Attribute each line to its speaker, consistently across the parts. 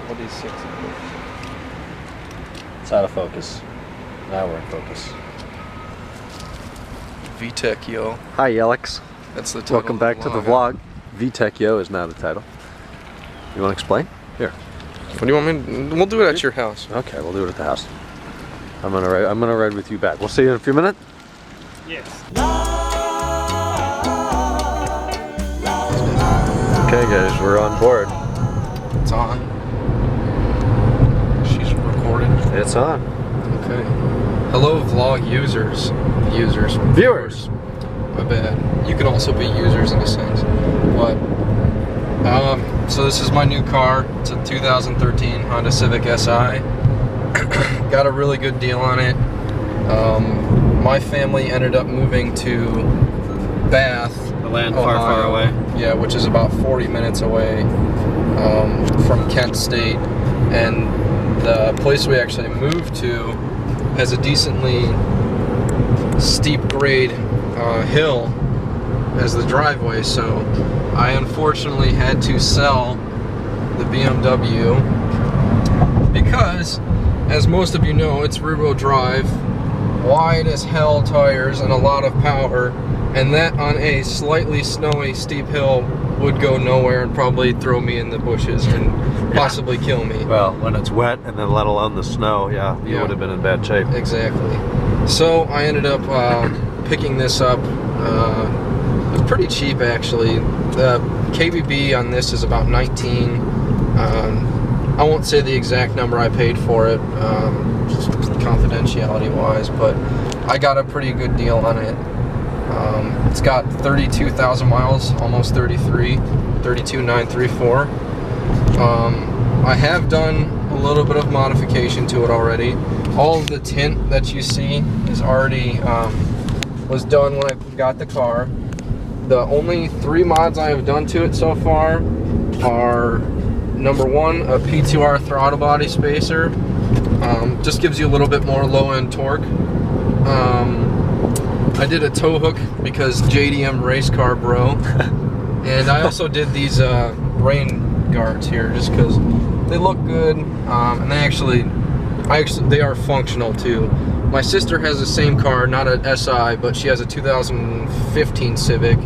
Speaker 1: What is 6 in focus?
Speaker 2: It's out of focus. Now we're in focus.
Speaker 1: VTech Yo.
Speaker 2: Hi, Alex.
Speaker 1: That's the title.
Speaker 2: Welcome back to the vlog. VTech Yo is now the title. You want to explain? Here.
Speaker 1: What do you want me to, we'll do it at your house.
Speaker 2: Okay, we'll do it at the house. I'm gonna ride with you back. We'll see you in a few minutes.
Speaker 1: Yes.
Speaker 2: Okay, guys, we're on board.
Speaker 1: It's on. She's recorded.
Speaker 2: It's on.
Speaker 1: Okay. Hello, vlog users.
Speaker 2: Viewers.
Speaker 1: My bad. You can also be users in a sense. But, so this is my new car. It's a 2013 Honda Civic Si. Got a really good deal on it. My family ended up moving to Bath,
Speaker 2: The land
Speaker 1: Ohio,
Speaker 2: far away.
Speaker 1: Yeah, which is about 40 minutes away from Kent State, and the place we actually moved to has a decently steep grade hill as the driveway, so I unfortunately had to sell the BMW because, as most of you know, it's rear-wheel drive, wide as hell tires, and a lot of power, and that on a slightly snowy steep hill would go nowhere and probably throw me in the bushes and possibly kill me.
Speaker 2: Well, when it's wet and then let alone the snow, yeah, you would have been in bad shape.
Speaker 1: Exactly. So I ended up picking this up. It was pretty cheap, actually. The KBB on this is about 19. I won't say the exact number I paid for it, just confidentiality wise, but I got a pretty good deal on it. It's got 32,000 miles, almost 32,934. I have done a little bit of modification to it already. All of the tint that you see is already was done when I got the car. The only 3 mods I have done to it so far are: number one, a P2R throttle body spacer. Just gives you a little bit more low-end torque. I did a tow hook because JDM race car bro. And I also did these rain guards here just because they look good, and they are functional too. My sister has the same car, not an SI, but she has a 2015 Civic,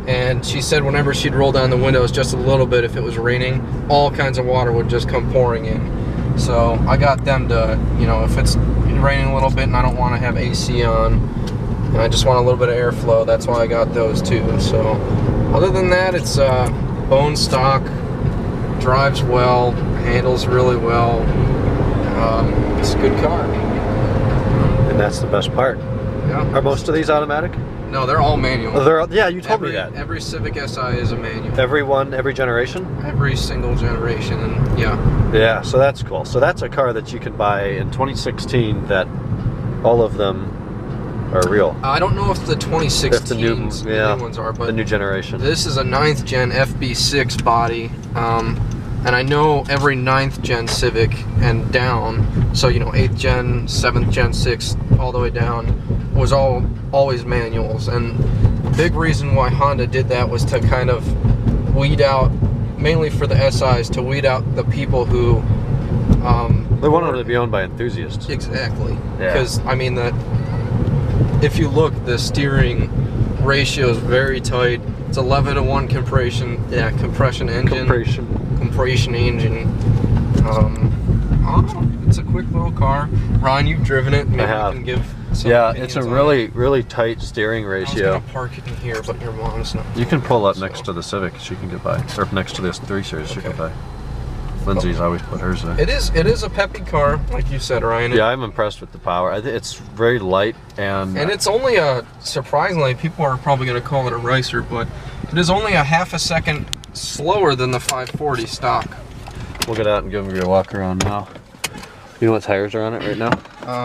Speaker 1: and she said whenever she'd roll down the windows just a little bit, if it was raining, all kinds of water would just come pouring in. So I got them to, you know, if it's raining a little bit and I don't want to have AC on, and I just want a little bit of airflow, that's why I got those too. So other than that, it's bone stock, drives well, handles really well. It's a good car.
Speaker 2: And that's the best part.
Speaker 1: Yeah.
Speaker 2: Are most of these automatic?
Speaker 1: No, they're all manual.
Speaker 2: Oh, yeah, you told me that.
Speaker 1: Every Civic Si is a manual.
Speaker 2: Every generation?
Speaker 1: Every single generation, and yeah.
Speaker 2: Yeah, so that's cool. So that's a car that you can buy in 2016 that all of them are real.
Speaker 1: I don't know if the 2016
Speaker 2: the new
Speaker 1: ones are, but
Speaker 2: the new generation.
Speaker 1: This is a 9th gen FB6 body, and I know every 9th gen Civic and down, so you know 8th gen, 7th gen, 6th, all the way down, was always manuals. And the big reason why Honda did that was to kind of weed out, mainly for the SIs, to weed out the people who
Speaker 2: they wanted them to be owned by enthusiasts.
Speaker 1: Exactly. Because I mean that if you look, the steering ratio is very tight. It's 11:1 compression. Yeah, compression engine. Compression engine. It's a quick little car. Ryan, you've driven it. Maybe
Speaker 2: I have.
Speaker 1: You can give some
Speaker 2: It's a really tight steering ratio.
Speaker 1: I was gonna park it in here, but your mom's not.
Speaker 2: You can pull up next to the Civic. She can get by, or next to this 3 Series. She can buy. Lindsay's always put hers there.
Speaker 1: It is a peppy car, like you said, Ryan.
Speaker 2: Yeah, I'm impressed with the power. It's very light and
Speaker 1: it's only surprisingly, people are probably going to call it a racer, but it is only a half a second slower than the 540 stock.
Speaker 2: We'll get out and give them a walk around now. You know what tires are on it right now?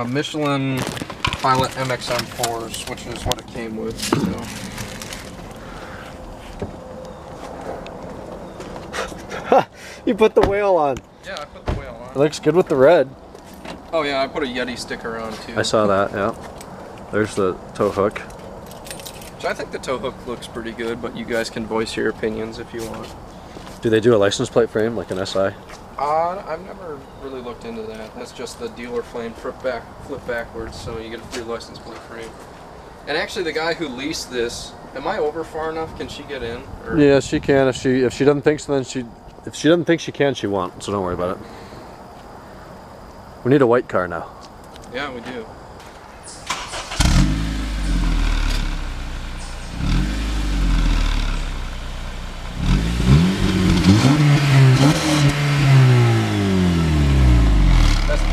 Speaker 1: Michelin Pilot MXM4s, which is what it came with. So.
Speaker 2: You put the whale on.
Speaker 1: Yeah, I put the whale on.
Speaker 2: It looks good with the red.
Speaker 1: Oh yeah, I put a Yeti sticker on too.
Speaker 2: I saw that, yeah. There's the tow hook.
Speaker 1: So I think the tow hook looks pretty good, but you guys can voice your opinions if you want.
Speaker 2: Do they do a license plate frame like an SI?
Speaker 1: I've never really looked into that. That's just the dealer flame flip backwards, so you get a free license plate frame. And actually, the guy who leased this, am I over far enough? Can she get in? Or?
Speaker 2: Yeah, she can. If she doesn't think so, then if she doesn't think she can, she won't. So don't worry about it. We need a white car now.
Speaker 1: Yeah, we do.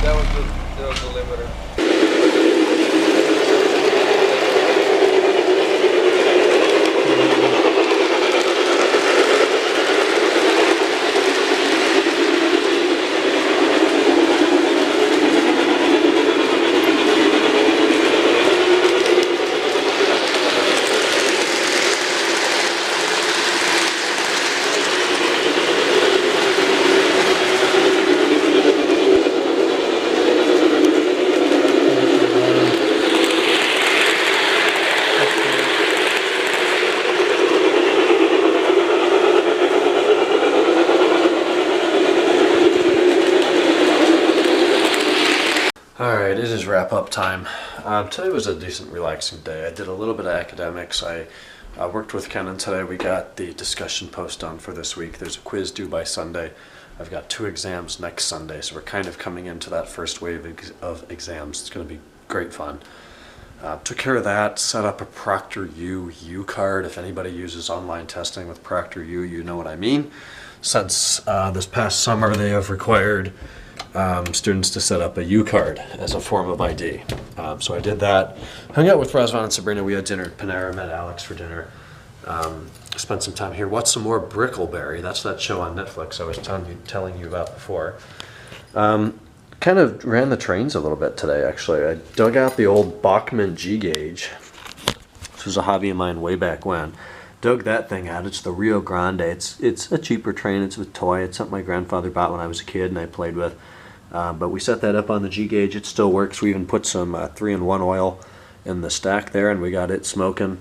Speaker 1: That was the limiter.
Speaker 2: Alright, it is wrap up time. Today was a decent relaxing day. I did a little bit of academics. I worked with Kenan today. We got the discussion post done for this week. There's a quiz due by Sunday. I've got 2 exams next Sunday, so we're kind of coming into that first wave of exams. It's going to be great fun. Took care of that, set up a ProctorU U-card. If anybody uses online testing with ProctorU, you know what I mean. Since this past summer, they have required students to set up a U-card as a form of ID. So I did that. Hung out with Razvan and Sabrina. We had dinner at Panera, met Alex for dinner. Spent some time here. Watched some more Brickleberry. That's that show on Netflix I was telling you about before. Kind of ran the trains a little bit today, actually. I dug out the old Bachmann G-gauge. This was a hobby of mine way back when. Dug that thing out. It's the Rio Grande. It's a cheaper train. It's a toy. It's something my grandfather bought when I was a kid and I played with. But we set that up on the G-gauge. It still works. We even put some 3-in-1 oil in the stack there and we got it smoking.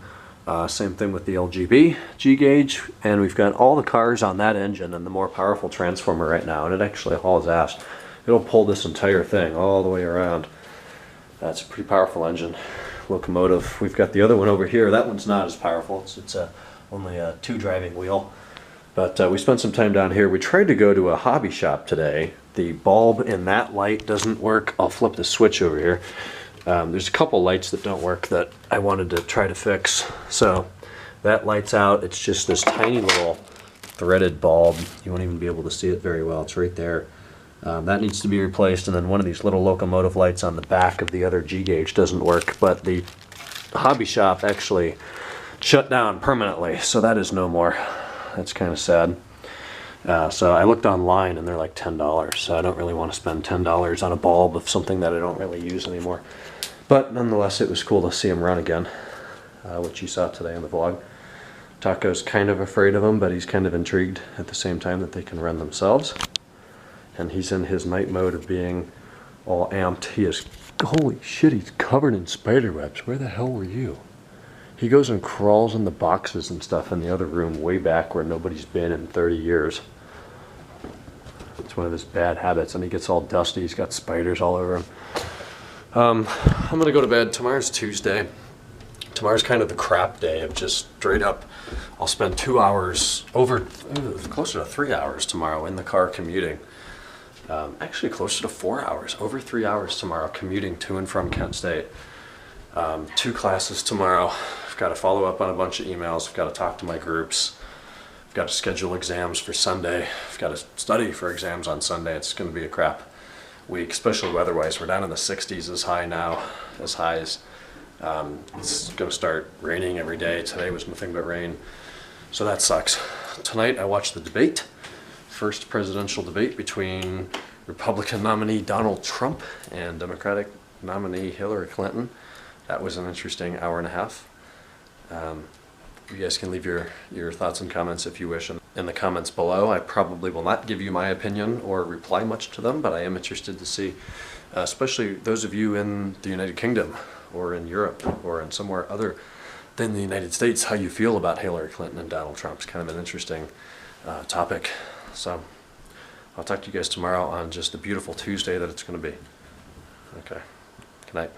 Speaker 2: Same thing with the LGB G-gauge. And we've got all the cars on that engine and the more powerful transformer right now. And it actually hauls ass. It'll pull this entire thing all the way around. That's a pretty powerful engine. Locomotive. We've got the other one over here. That one's not as powerful. It's only a 2 driving wheel. But we spent some time down here. We tried to go to a hobby shop today. The bulb in that light doesn't work. I'll flip the switch over here. There's a couple lights that don't work that I wanted to try to fix. So that light's out. It's just this tiny little threaded bulb. You won't even be able to see it very well. It's right there. That needs to be replaced, and then one of these little locomotive lights on the back of the other G-gauge doesn't work, but the hobby shop actually shut down permanently, so that is no more. That's kind of sad. So I looked online and they're like $10, so I don't really want to spend $10 on a bulb of something that I don't really use anymore. But nonetheless, it was cool to see him run again, which you saw today in the vlog. Taco's kind of afraid of them, but he's kind of intrigued at the same time that they can run themselves. And he's in his night mode of being all amped. He is, holy shit, he's covered in spider webs. Where the hell were you? He goes and crawls in the boxes and stuff in the other room way back where nobody's been in 30 years. It's one of his bad habits, and he gets all dusty. He's got spiders all over him. I'm going to go to bed. Tomorrow's Tuesday. Tomorrow's kind of the crap day of just straight up. I'll spend 2 hours, closer to 3 hours tomorrow in the car commuting. Actually closer to 4 hours, over 3 hours tomorrow commuting to and from Kent State. 2 classes tomorrow. I've got to follow up on a bunch of emails. I've got to talk to my groups. I've got to schedule exams for Sunday. I've got to study for exams on Sunday. It's going to be a crap week, especially weather-wise. We're down in the 60s as high now, as highs. It's going to start raining every day. Today was nothing but rain, so that sucks. Tonight I watched the debate. First presidential debate between Republican nominee Donald Trump and Democratic nominee Hillary Clinton. That was an interesting hour and a half. You guys can leave your thoughts and comments if you wish in the comments below. I probably will not give you my opinion or reply much to them, but I am interested to see, especially those of you in the United Kingdom or in Europe or in somewhere other than the United States, how you feel about Hillary Clinton and Donald Trump. It's kind of an interesting topic. So I'll talk to you guys tomorrow on just the beautiful Tuesday that it's going to be. Okay. Good night.